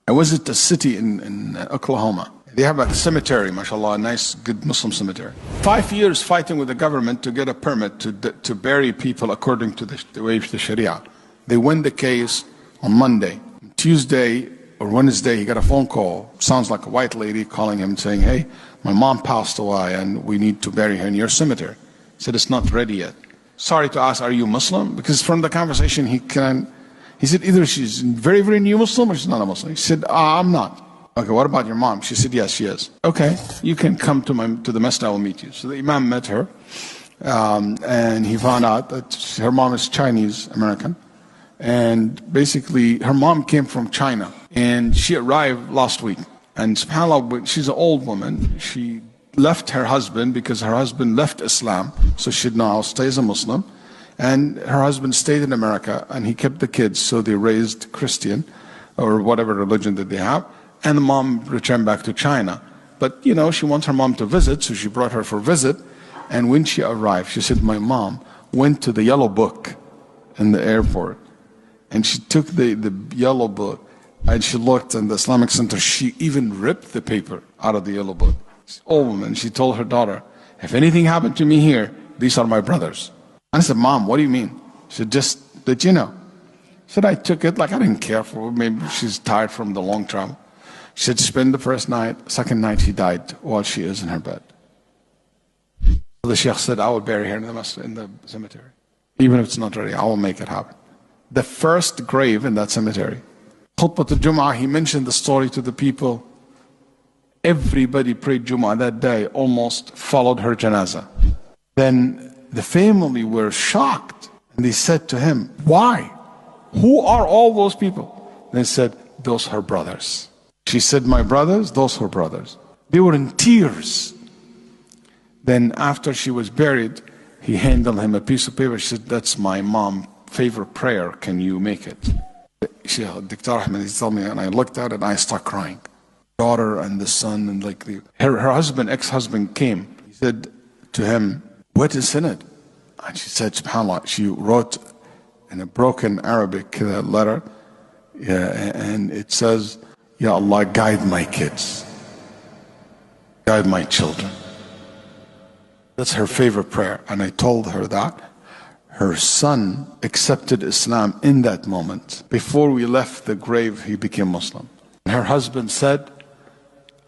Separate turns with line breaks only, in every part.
I visited a city in Oklahoma. They have a cemetery, mashallah, a nice, good Muslim cemetery. 5 years fighting with the government to get a permit to bury people according to the way of the Sharia. They win the case on Monday. Tuesday or Wednesday, he got a phone call. Sounds like a white lady calling him saying, hey, my mom passed away and we need to bury her in your cemetery. He said, it's not ready yet. Sorry to ask, are you Muslim? Because from the conversation, he said, either she's very, very new Muslim or she's not a Muslim. He said, I'm not. Okay, what about your mom? She said, yes, she is. Okay, you can come to the masjid, I will meet you. So the Imam met her, and he found out that her mom is Chinese American. And basically, her mom came from China, and she arrived last week. And subhanAllah, she's an old woman. She left her husband because her husband left Islam, so she now stays a Muslim. And her husband stayed in America, and he kept the kids, so they raised Christian, or whatever religion that they have. And the mom returned back to China. But, you know, she wants her mom to visit, so she brought her for a visit. And when she arrived, she said, my mom went to the yellow book in the airport. And she took the yellow book, and she looked in the Islamic Center. She even ripped the paper out of the yellow book. She's an old woman. She told her daughter, if anything happened to me here, these are my brothers. And I said, Mom, what do you mean? She said, just that you know. She said, I took it like I didn't care for her. Maybe she's tired from the long travel. She said, spend the first night. Second night, she died while she is in her bed. So the Sheikh said, I will bury her in the cemetery. Even if it's not ready, I will make it happen. The first grave in that cemetery. Khutbah al-Jum'ah, he mentioned the story to the people. Everybody prayed Jum'ah that day, almost followed her janazah. Then the family were shocked. And they said to him, why? Who are all those people? They said, those are her brothers. She said, my brothers, those are her brothers. They were in tears. Then after she was buried, he handed him a piece of paper. She said, that's my mom's favorite prayer. Can you make it? Dr. Ahmed, he told me, and I looked at it and I started crying. Daughter and the son, and like her husband, ex-husband came. He said to him, what is in it? And she said, subhanAllah, she wrote in a broken Arabic letter, and it says, Ya Allah, guide my kids, guide my children. That's her favorite prayer. And I told her that. Her son accepted Islam in that moment. Before we left the grave, he became Muslim. And her husband said,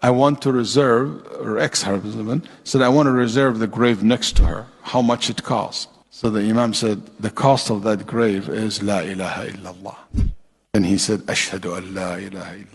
I want to reserve, or ex-husband said, I want to reserve the grave next to her. How much it costs? So the Imam said, the cost of that grave is La ilaha illallah. And he said, Ashhadu an la ilaha illallah.